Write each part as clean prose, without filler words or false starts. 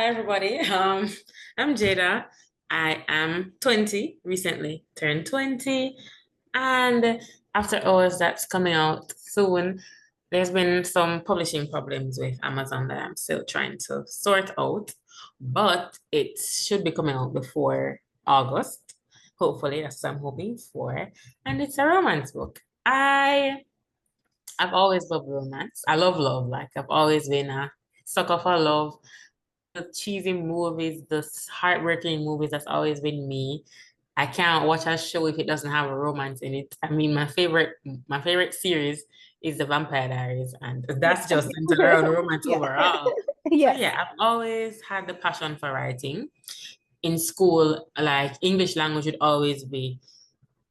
everybody. I'm Jada. I am 20, recently turned 20, and After Hours that's coming out soon. There's been some publishing problems with Amazon that I'm still trying to sort out, but it should be coming out before August. Hopefully, that's what I'm hoping for. And it's a romance book. I've always loved romance. I love love. Like I've always been a sucker for love, the cheesy movies, the heartbreaking movies, that's always been me. I can't watch a show if it doesn't have a romance in it. I mean, my favorite series is The Vampire Diaries, and that's just centered around romance Yeah. overall. So Yes. yeah, I've always had the passion for writing. In school, like English language would always be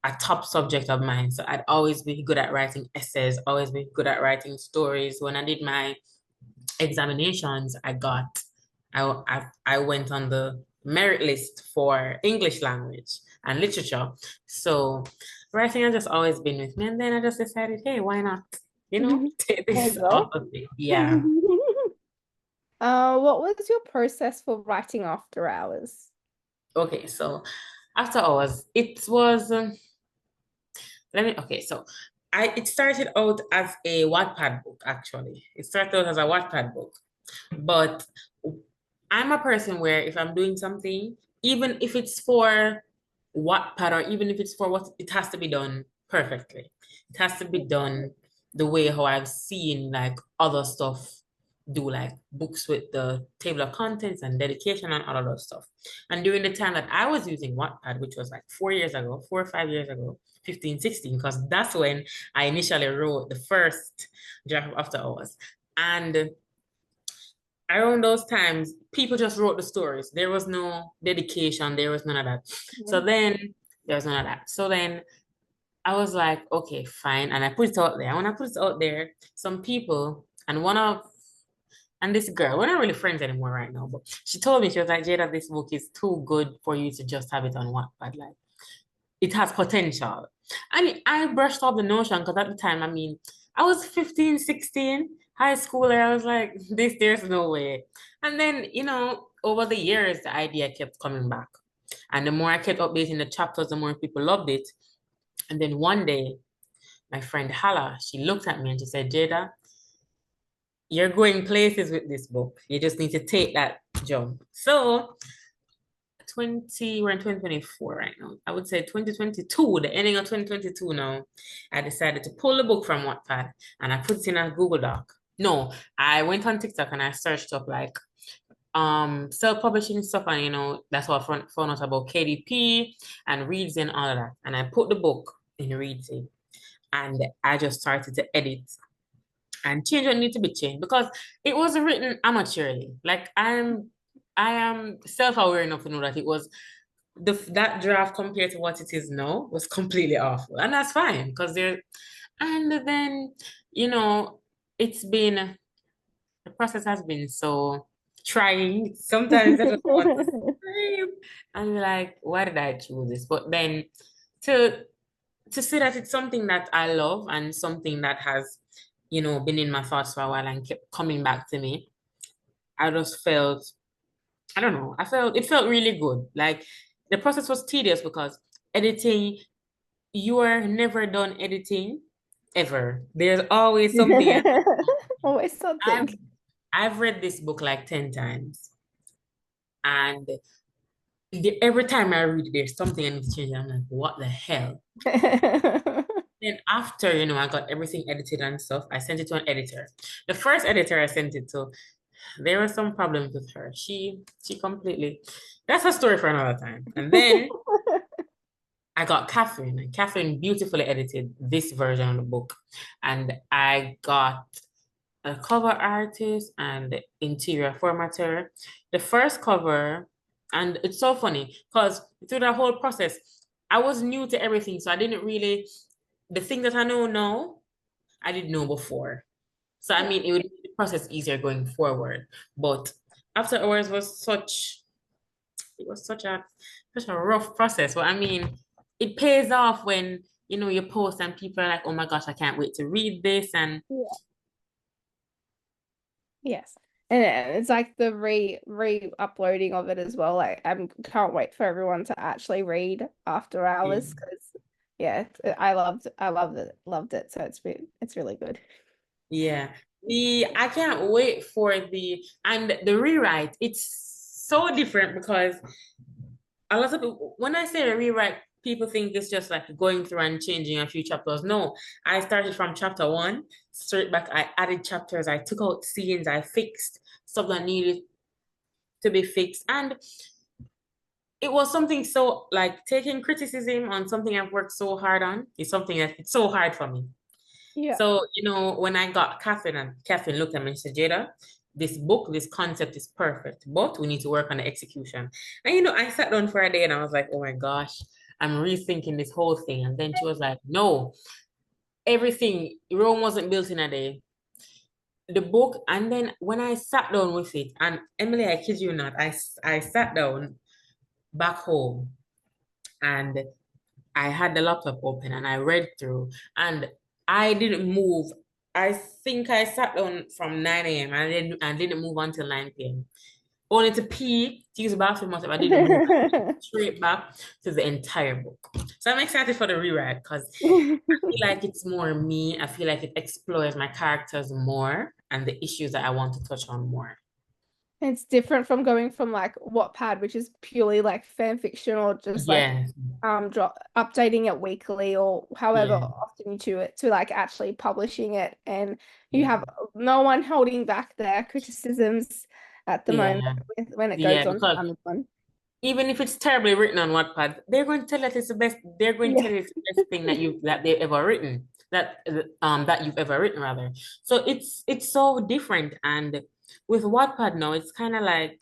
a top subject of mine. So I'd always be good at writing essays, always be good at writing stories. When I did my examinations, I went on the merit list for English language and literature. So writing has just always been with me. And then I just decided, hey, why not? Take There this you go. off of it. Yeah. What was your process for writing after hours? Okay, so After Hours, it was okay, so it started out as a Wattpad book, actually. It started out as a Wattpad book. But I'm a person where if I'm doing something, even if it's for Wattpad or even if it's for what, it has to be done perfectly. It has to be done the way how I've seen like other stuff do, like books with the table of contents and dedication and all of those stuff. And during the time that I was using Wattpad, which was like 4 years ago, 4 or 5 years ago, 15, 16, because that's when I initially wrote the first draft of After Hours. And around those times, people just wrote the stories. There was no dedication, there was none of that. So then there was none of that. So then I was like, okay, fine. And I put it out there. And when I put it out there, some people, and this girl, we're not really friends anymore right now, but she told me, she was like, Jada, this book is too good for you to just have it on Wattpad. Like, it has potential. And I brushed off the notion because at the time, I mean, I was 15, 16, high schooler. I was like, there's no way. And then, over the years, the idea kept coming back. And the more I kept updating the chapters, the more people loved it. And then one day, my friend Hala, she looked at me and she said, Jada, you're going places with this book. You just need to take that jump. So 20, we're in 2024 right now. I would say 2022, the ending of 2022 now, I decided to pull the book from Wattpad and I put it in a Google Doc. No, I went on TikTok and I searched up like self-publishing stuff, and that's what I found out about KDP and Reads and all of that. And I put the book in Reads and I just started to edit and change what need to be changed because it was written amateurly. Like I am self-aware enough to know that it was that draft compared to what it is now was completely awful. And that's fine because and then, you know, it's been, the process has been so trying. Sometimes I just want to scream and be like, why did I choose this? But then to to see that it's something that I love and something that has, been in my thoughts for a while and kept coming back to me, I just felt, I don't know, it felt really good. Like the process was tedious because editing, you are never done editing ever. There's always something. And Always I've something. I've read this book like 10 times. And every time I read it, there's something I need to change. I'm like, what the hell? Then after, I got everything edited and stuff, I sent it to an editor. The first editor I sent it to, there were some problems with her. She completely, that's a story for another time. And then I got Catherine, and Catherine beautifully edited this version of the book. And I got a cover artist and interior formatter. The first cover, and it's so funny because through that whole process, I was new to everything. So I didn't really, the thing that I know now, I didn't know before. So I Yeah. mean, it would make the process easier going forward. But After Hours was it was such a rough process. But I mean, it pays off when you post and people are like, "Oh my gosh, I can't wait to read this." And Yeah. Yes. And it's like the re-uploading of it as well. Like I can't wait for everyone to actually read After Yeah. Hours because yeah, I loved it. So it's really good. Yeah. I can't wait for the rewrite. It's so different because a lot of people, when I say a rewrite, people think it's just like going through and changing a few chapters. No, I started from chapter one, straight back. I added chapters, I took out scenes, I fixed stuff that needed to be fixed. And it was something so like taking criticism on something I've worked so hard on is something that it's so hard for me. Yeah. So, when I got Catherine and Catherine looked at me and said, Jada, this book, this concept is perfect, but we need to work on the execution. And, I sat down for a day and I was like, oh my gosh, I'm rethinking this whole thing. And then she was like, no, everything, Rome wasn't built in a day. The book, and then when I sat down with it, and Emily, I kid you not, I sat down back home and I had the laptop open and I read through and I didn't move. I think I sat down from 9 a.m. and didn't move until 9 p.m. Only to pee, to use the bathroom myself. I didn't move. I went straight back to the entire book. So I'm excited for the rewrite because I feel like it's more me. I feel like it explores my characters more and the issues that I want to touch on more. It's different from going from like Wattpad, which is purely like fan fiction or just like Yeah, updating it weekly or however yeah, often you do it to like actually publishing it and you yeah, have no one holding back their criticisms at the moment yeah, when it yeah. goes on to Because Amazon. even if it's terribly written on Wattpad, they're going to tell that it's the best. They're going to Yeah. tell you it's the best thing that they've ever written. That you've ever written rather. So it's so different. And with Wattpad now, it's kind of like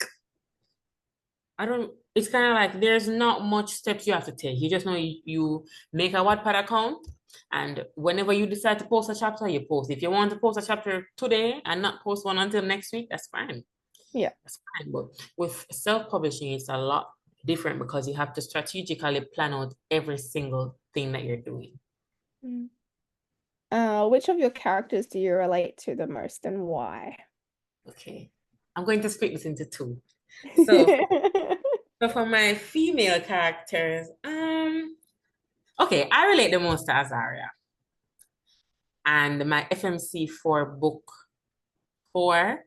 I don't. It's kind of like there's not much steps you have to take. You just know you make a Wattpad account, and whenever you decide to post a chapter, you post. If you want to post a chapter today and not post one until next week, that's fine. Yeah. That's fine. But with self-publishing, it's a lot different because you have to strategically plan out every single thing that you're doing. Mm. Which of your characters do you relate to the most and why? Okay. I'm going to split this into two. So, so for my female characters, okay, I relate the most to Azaria. And my FMC for book four,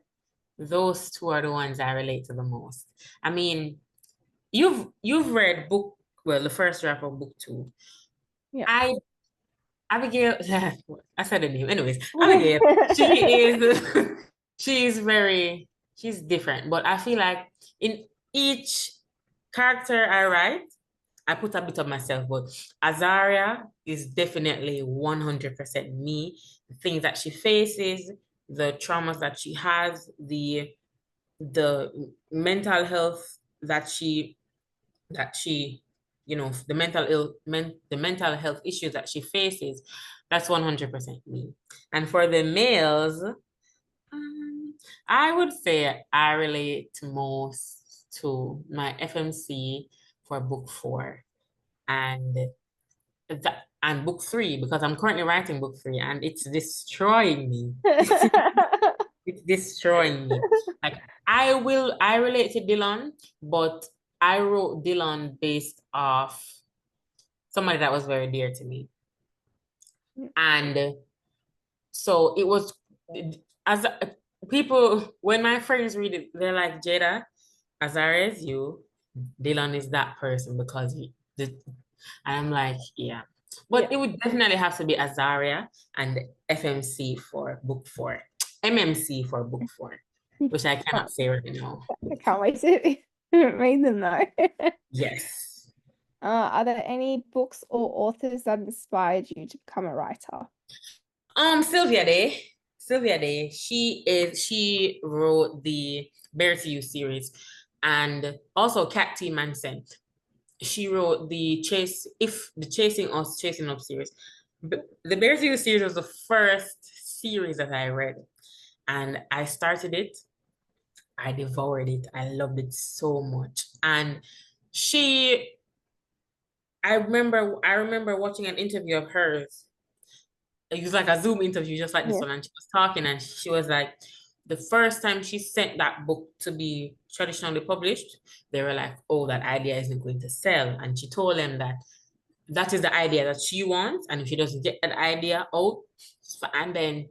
those two are the ones I relate to the most. I mean, you've read the first draft of book two. Yeah. I Abigail, I said the name. Anyways, Abigail, she is she's different, but I feel like in each character I write, I put a bit of myself, but Azaria is definitely 100% me. The things that she faces, the traumas that she has, the mental health that she the mental health issues that she faces, that's 100% me. And for the males, I would say I relate most to my FMC for book four and book three because I'm currently writing book three and it's destroying me. It's destroying me. Like I relate to Dylan, but I wrote Dylan based off somebody that was very dear to me. And so it was as people when my friends read it, they're like, Jada, Azara is you, Dylan is that person because and I'm like, yeah. Yeah. But it would definitely have to be Azaria and FMC for book four. MMC for book four, which I Oh, cannot say right now. I can't wait to read them though. Yes. Are there any books or authors that inspired you to become a writer? Sylvia Day. Sylvia Day. She wrote the Bear to You series and also Cat T. Manson. She wrote the Chasing Us, Chasing Up series. The Bear to You series was the first series that I read. And I started it. I devoured it. I loved it so much. And she I remember watching an interview of hers. It was like a Zoom interview, just like this Yeah. one, and she was talking, and she was like, the first time she sent that book to be traditionally published, they were like, oh, that idea isn't going to sell. And she told them that that is the idea that she wants. And if she doesn't get that idea out, and then,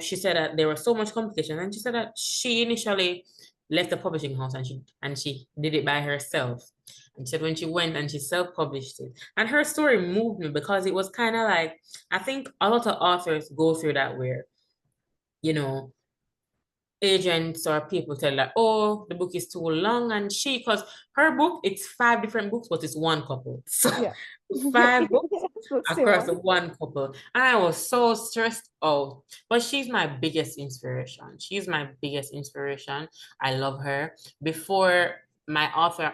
she said that there was so much competition. And she said that she initially left the publishing house and she did it by herself. And she said when she went and she self-published it. And her story moved me because it was kind of like, I think a lot of authors go through that where, you know, agents or people tell her, oh, the book is too long. And because her book, it's 5 different books, but it's one couple. So Yeah. 5 books Looks too across long. one couple. And I was so stressed out. But she's my biggest inspiration. She's my biggest inspiration. I love her. Before author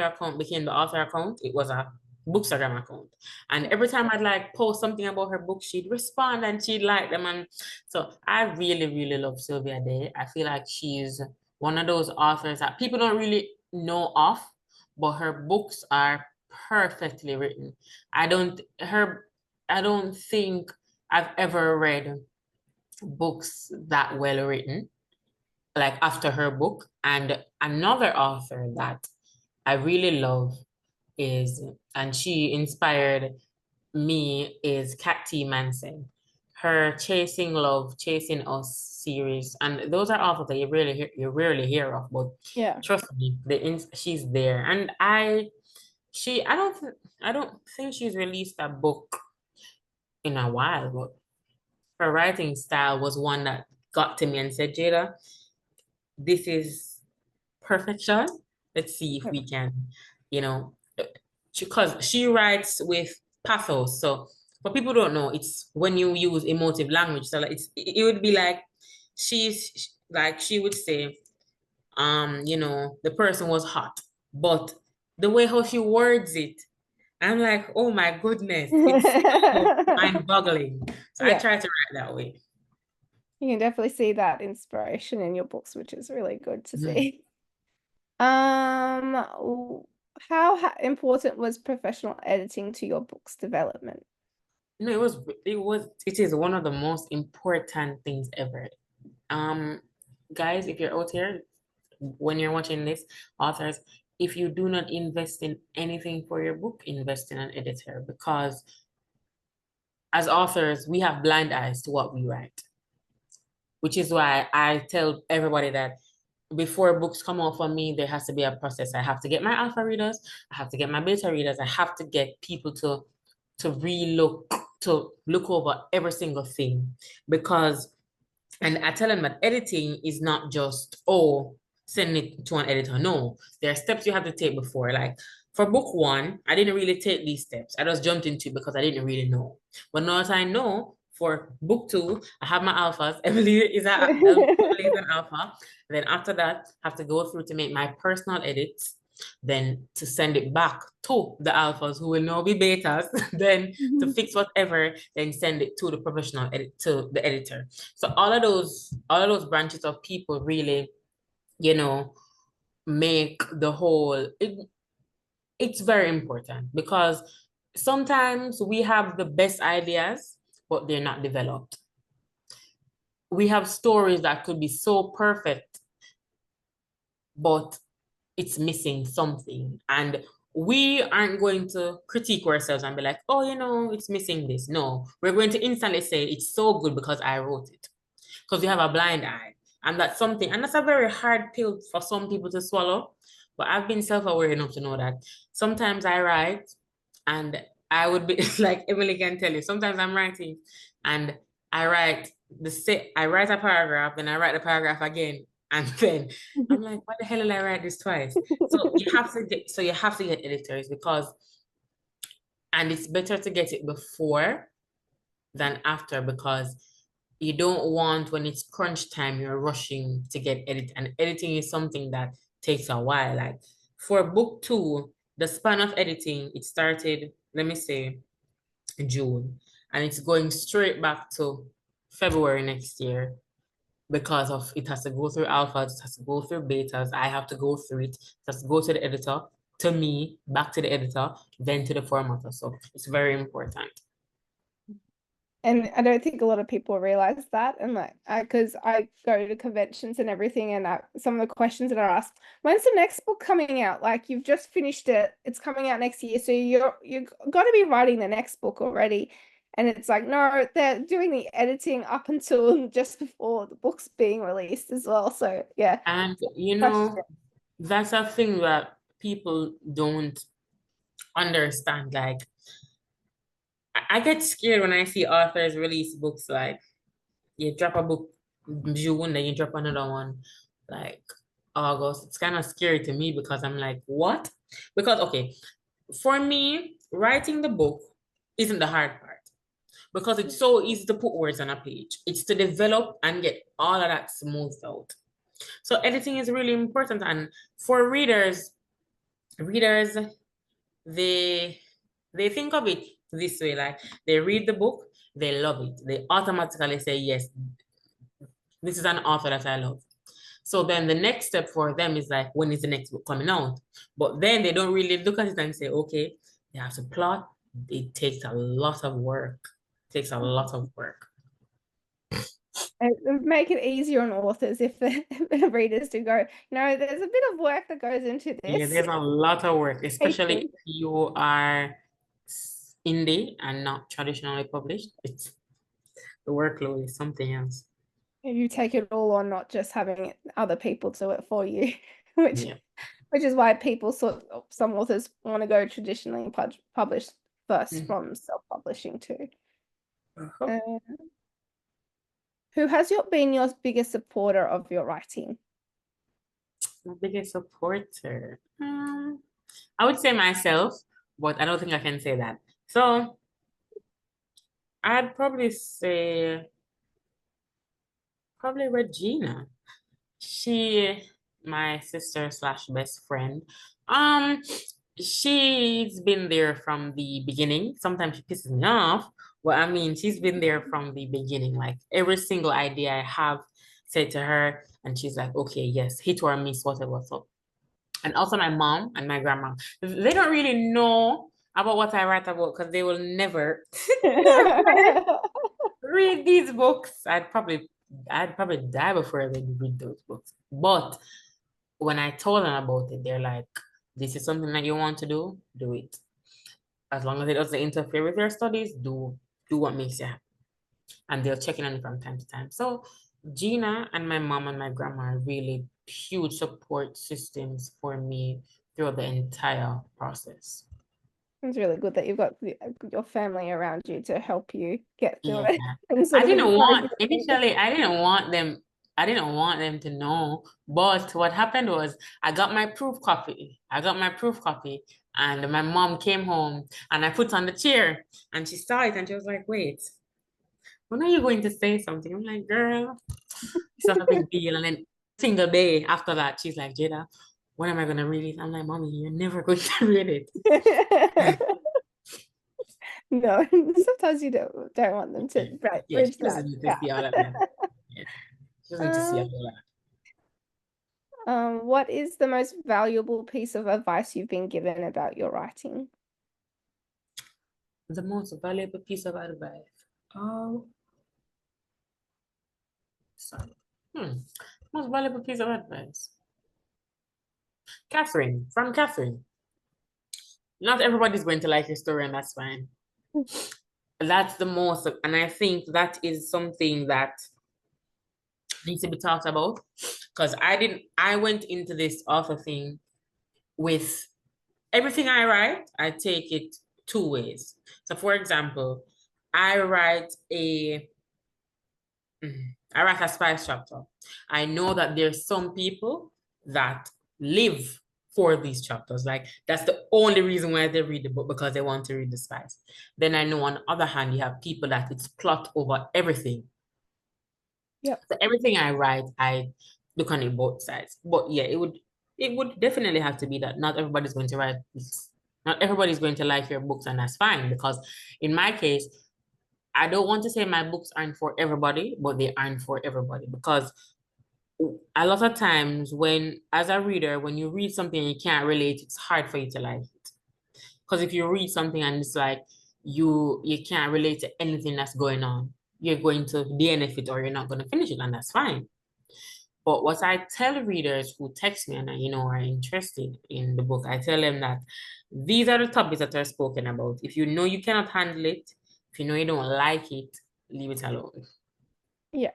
account became the author account, it was a Bookstagram account. And every time I'd like post something about her book, she'd respond and she'd like them. And so I really, really love Sylvia Day. I feel like she's one of those authors that people don't really know of, but her books are perfectly written. I don't think I've ever read books that well written, like after her book. And another author that I really love and she inspired me, is Kat T. Manson. Her Chasing Love, Chasing Us series. And those are authors that you rarely hear of, but Yeah. trust me, she's there. And I don't think she's released a book in a while, but her writing style was one that got to me and said, Jada, this is perfection. Let's see if we can, you know, because she writes with pathos. So for people who don't know, it's when you use emotive language. So like it would be like she would say, the person was hot, but the way how she words it, I'm like, oh my goodness, it's so mind-boggling. So I Yeah. try to write that way. You can definitely see that inspiration in your books, which is really good to Mhm. see. How important was professional editing to your book's development? It is one of the most important things ever. Um, Guys, if you're out here, when you're watching this, authors, if you do not invest in anything for your book, invest in an editor, because as authors, we have blind eyes to what we write, which is why I tell everybody that before books come out for me, there has to be a process. I have to get my alpha readers, I have to get my beta readers, I have to get people to relook to look over every single thing, because and I tell them that editing is not just, oh, send it to an editor. No, there are steps you have to take before. Like for book one, I didn't really take these steps. I just jumped into it because I didn't really know. But now that I know, for book two, I have my alphas. Emily is an alpha. Then after that, I have to go through to make my personal edits, then to send it back to the alphas who will now be betas, then to fix whatever, then send it to the professional edit to the editor. So all of those branches of people really, you know, make the whole it's very important, because sometimes we have the best ideas, but they're not developed. We have stories that could be so perfect, but it's missing something. And we aren't going to critique ourselves and be like, oh, it's missing this. No, we're going to instantly say it's so good because I wrote it. Because we have a blind eye. And that's a very hard pill for some people to swallow. But I've been self-aware enough to know that sometimes I write and I would be like Emily can tell you, sometimes I'm writing and I write a paragraph, then I write the paragraph again. And then I'm like, why the hell did I write this twice? You have to get editors and it's better to get it before than after, because you don't want, when it's crunch time, you're rushing to get edit. And editing is something that takes a while. Like for book two, the span of editing, it started, let me say, June, and it's going straight back to February next year, because of it has to go through alphas, it has to go through betas, I have to go through it has to go to the editor, to me, back to the editor, then to the formatter. So it's very important. And I don't think a lot of people realize that. And like, because I go to conventions and everything, and some of the questions that are asked, when's the next book coming out? Like, you've just finished it, it's coming out next year, so you got to be writing the next book already. And it's like, no, they're doing the editing up until just before the book's being released as well. So yeah, And question. that's a thing that people don't understand. Like, I get scared when I see authors release books like you drop a book June, then you drop another one like August. It's kind of scary to me because I'm like, what? Because okay, for me, writing the book isn't the hard part because it's so easy to put words on a page. It's to develop and get all of that smoothed out. So editing is really important. And for readers, they they think of it this way, like they read the book, they love it. They automatically say, yes, this is an author that I love. So then the next step for them is like, when is the next book coming out? But then they don't really look at it and say, okay, they have to plot. It takes a lot of work. It takes a lot of work. Make it easier on authors if the readers to go, there's a bit of work that goes into Yeah, this. there's a lot of work, especially if Patience. you are indie and not traditionally published. It's the workload is something else. You take it all on, not just having other people do it for you, which Yeah. which is why some authors want to go traditionally published first Mhm. from self-publishing too. Uh-huh. Uh, who has been your biggest supporter of your writing? My biggest supporter. I would say myself, but I don't think I can say that. So I'd probably say probably Regina. She, my sister slash best friend. Um, she's been there from the beginning. Sometimes she pisses me off, but I mean, she's been there from the beginning. Like every single idea I have said to her, and she's like, okay, yes, hit or miss, whatever. What's up. And also my mom and my grandma. They don't really know about what I write about because they will never, never read these books. I'd probably die before they read those books. But when I told them about it, they're like, this is something that you want to do it. As long as it doesn't interfere with your studies, do what makes you happy. And they'll check in on it from time to time. So Gina and my mom and my grandma are really huge support systems for me throughout the entire process. It's really good that you've got your family around you to help you get through Yeah. it and I sort of didn't encourage you want to think. initially I didn't want them to know. But what happened was I got my proof copy and my mom came home and I put on the chair and she saw it and she was like, wait, when are you going to say something? I'm like, girl, it's not a big deal. And then single day after that, she's like, Jada, when am I gonna read it? I'm like, mommy, you're never going to read it. No, sometimes you don't want them to Yeah, she bridge doesn't that need to see gap. all of that. Yeah, she doesn't need to see all Um, of that. what is the most valuable piece of advice you've been given about your writing? The most valuable piece of advice. Oh, sorry. Most valuable piece of advice. From Catherine. Not everybody's going to like your story, and that's fine. That's the most, and I think that is something that needs to be talked about. Because I went into this author thing with everything I write, I take it two ways. So for example, I write a I write a spice chapter. I know that there's some people that live for these chapters. Like that's the only reason why they read the book because they want to read the spice. Then I know on the other hand, you have people that it's plot over everything. Yep. So everything I write, I look on it both sides. But yeah, it would definitely have to be that not everybody's going to write this. Not everybody's going to like your books, and that's fine because in my case, I don't want to say my books aren't for everybody, but they aren't for everybody because a lot of times when as a reader, when you read something and you can't relate, it's hard for you to like it. Because if you read something and it's like you can't relate to anything that's going on. You're going to DNF it or you're not going to finish it, and that's fine. But what I tell readers who text me and are interested in the book, I tell them that these are the topics that are spoken about. If you know you cannot handle it, if you know you don't like it, leave it alone. Yeah.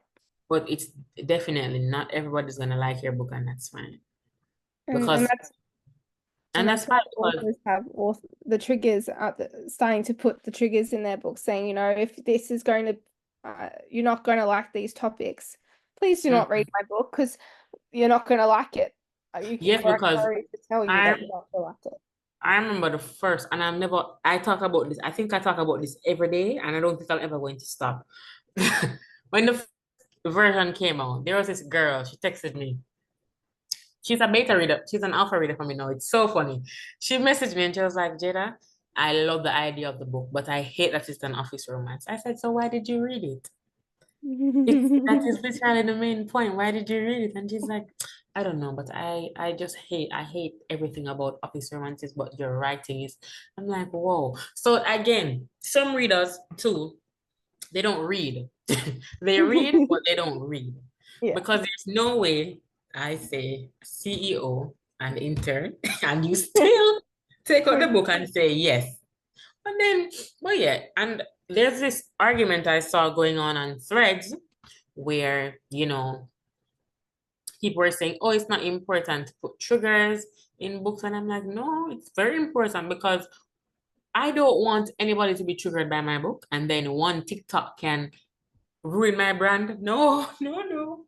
But it's definitely not everybody's gonna like your book, and that's fine. And Because and that's that's fine why because authors have the triggers starting to put the triggers in their book, saying, if this is going to, you're not going to like these topics, please do not read my book because you're not going to like it. yes, Or I'm because sorry to tell you I that you're not going to like it. I remember the first, and I talk about this. I think I talk about this every day, and I don't think I'm ever going to stop. When the version came out, there was this girl. She texted me. She's a beta reader. She's an alpha reader for me now. It's so funny. She messaged me and she was like, Jada, I love the idea of the book, but I hate that it's an office romance. I said, so why did you read it? That is literally the main point. Why did you read it? And she's like, I don't know, but I hate everything about office romances, but your writing is, I'm like, whoa. So again, some readers too, they don't read. They read, but they don't read. Yeah. Because there's no way I say CEO and intern, and you still take out the book and say yes. And then, well, yeah, and there's this argument I saw going on Threads where, people were saying, oh, it's not important to put triggers in books. And I'm like, no, it's very important because I don't want anybody to be triggered by my book. And then one TikTok can ruin my brand. No, no, no.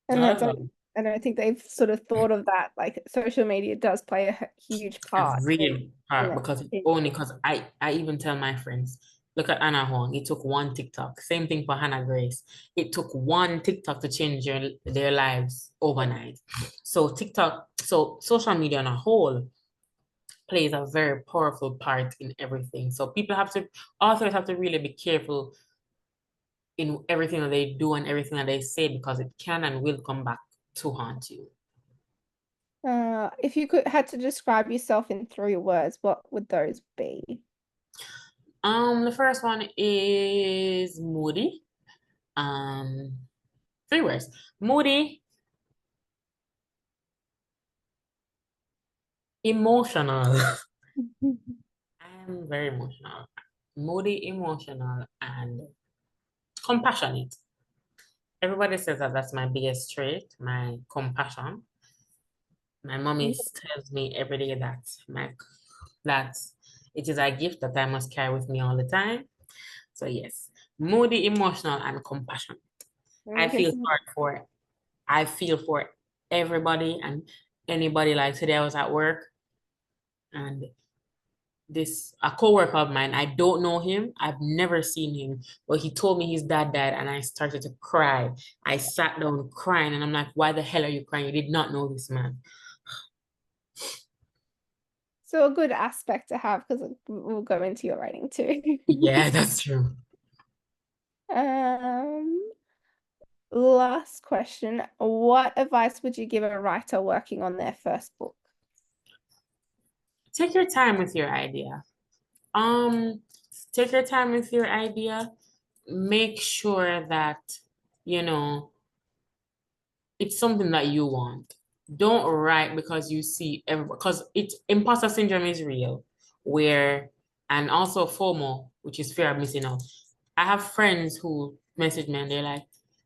And Not that's, at all. I don't think they've sort of thought of that. Like social media does play a huge A part really hard in because it. only because I even tell my friends, look at Anna Huang. It took one TikTok. Same thing for Hannah Grace. It took one TikTok to change their lives overnight. So social media on a whole plays a very powerful part in everything. So authors have to really be careful in everything that they do and everything that they say because it can and will come back to haunt you. If you had to describe yourself in 3 words, what would those be? The first one is moody. Um, 3 words. Moody, emotional. I am very emotional. Moody, emotional, and compassionate. Everybody says that that's my biggest trait, my compassion. My mommy tells me every day that it is a gift that I must carry with me all the time. So yes, moody, emotional, and compassionate. I I can feel see. hard for I feel for everybody and anybody. Like today I was at work and a coworker of mine, I don't know him, I've never seen him, but he told me his dad died and I started to cry. I sat down crying and I'm like, why the hell are you crying? You did not know this man. So a good aspect to have because we'll go into your writing too. Yeah, that's true. Um, Last question. What advice would you give a writer working on their first book? Take your time with your idea. Um, Take your time with your idea. Make sure that, you know, it's something that you want. Don't write because you see because it's imposter syndrome is real, and also FOMO, which is fear of missing out. I have friends who message me and they're like,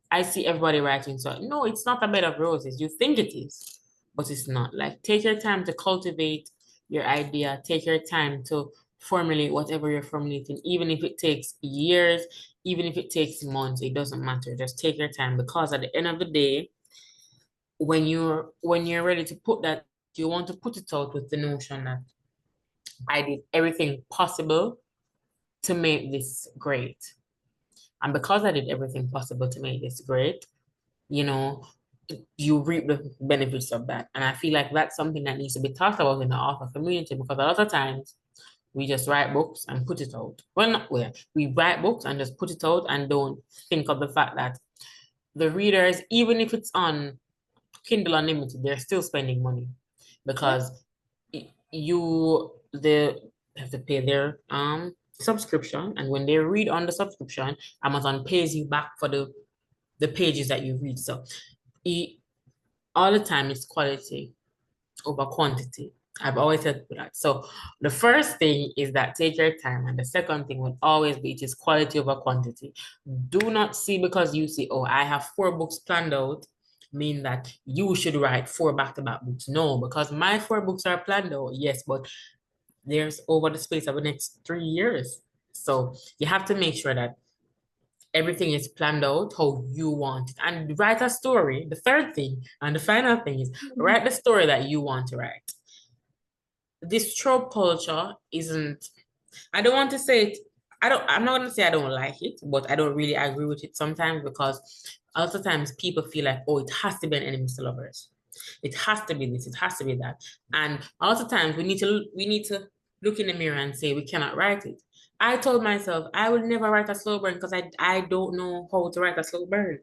I see everybody writing. So no, it's not a bed of roses. You think it is, but it's not. Like take your time to cultivate your idea, take your time to formulate whatever you're formulating, even if it takes years, even if it takes months, it doesn't matter. Just take your time because at the end of the day, when you're ready to put that, you want to put it out with the notion that I did everything possible to make this great. And because I did everything possible to make this great, you know, you reap the benefits of that. And I feel like that's something that needs to be talked about in the author community because a lot of times we just write books and put it out. Well, not where we write books and just put it out and don't think of the fact that the readers, even if it's on Kindle Unlimited, they're still spending money Yeah. because they have to pay their subscription, and when they read on the subscription, Amazon pays you back for the pages that you read. So all the time it's quality over quantity. I've always said that. So the first thing is that take your time, and the second thing would always be just quality over quantity. Do not see because you see, oh, I have 4 books planned out, mean that you should write 4 back-to-back books. No, because my 4 books are planned out, yes, but there's over the space of the next 3 years. So you have to make sure that everything is planned out how you want it, and write a story. The third thing and the final thing is write the story that you want to write. This trope culture isn't, I don't want to say it, I'm not gonna say I don't like it, but I don't really agree with it sometimes, because a lot of times people feel like, oh, it has to be an enemies to lovers. It has to be this, it has to be that. And a lot of times we need to look in the mirror and say we cannot write it. I told myself I would never write a slow burn because I don't know how to write a slow burn.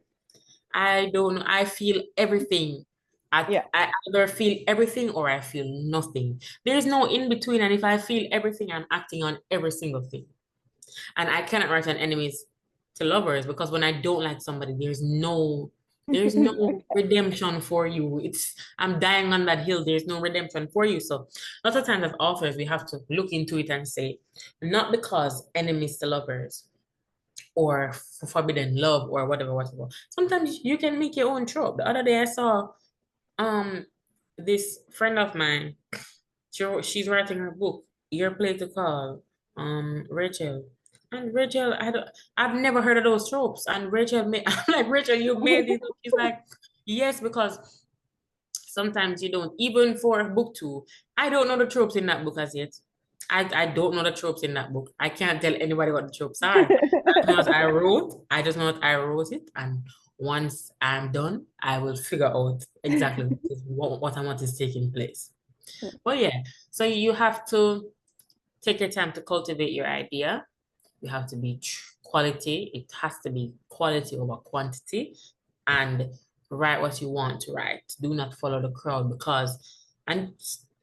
I don't know. I feel everything. Yeah. I either feel everything or I feel nothing. There's no in between. And if I feel everything, I'm acting on every single thing. And I cannot write an enemies to lovers, because when I don't like somebody, there's no redemption for you. I'm dying on that hill. There's no redemption for you. So lots of times as authors, we have to look into it and say, not because enemies to lovers or forbidden love or whatever. Sometimes you can make your own trope. The other day I saw um this friend of mine, she's writing her book, Your Play to Call, Rachel. And Rachel, I've never heard of those tropes. And Rachel I'm like, Rachel, you made it up. She's like, yes, because sometimes you don't, even for book 2, I don't know the tropes in that book as yet. I don't know the tropes in that book. I can't tell anybody what the tropes are. I just know that I wrote it, and once I'm done, I will figure out exactly what I want is taking place. But yeah, so you have to take your time to cultivate your idea. You have to be quality. It has to be quality over quantity, and write what you want to write. Do not follow the crowd, because and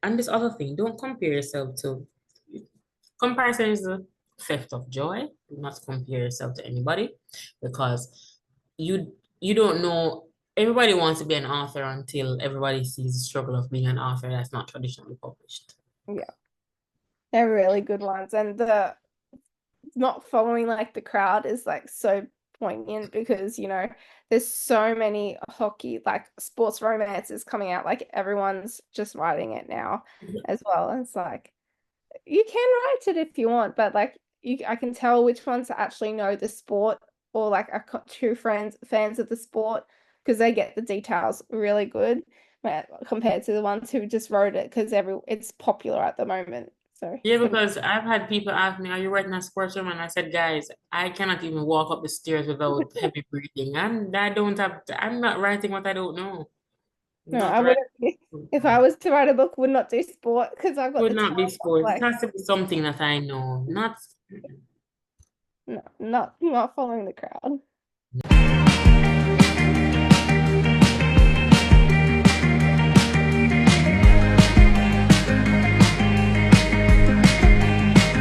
and this other thing, don't compare yourself to, comparison is the theft of joy. Do not compare yourself to anybody, because you don't know. Everybody wants to be an author until everybody sees the struggle of being an author that's not traditionally published. Yeah. They're really good ones. And the not following like the crowd is like so poignant because, you know, there's so many hockey, like sports romances coming out. Like everyone's just writing it now as well. It's like you can write it if you want, but like I can tell which ones actually know the sport or like are true fans of the sport because they get the details really good compared to the ones who just wrote it because it's popular at the moment. So Yeah, because I've had people ask me, are you writing a sports room? And I said, guys, I cannot even walk up the stairs without heavy breathing. I'm not writing what I don't know. no, Not I writing. wouldn't. If I was to write a book, would not do sport because I've got Would the not be talent. sports. It Like has to be something that I know, not. no, not following the crowd.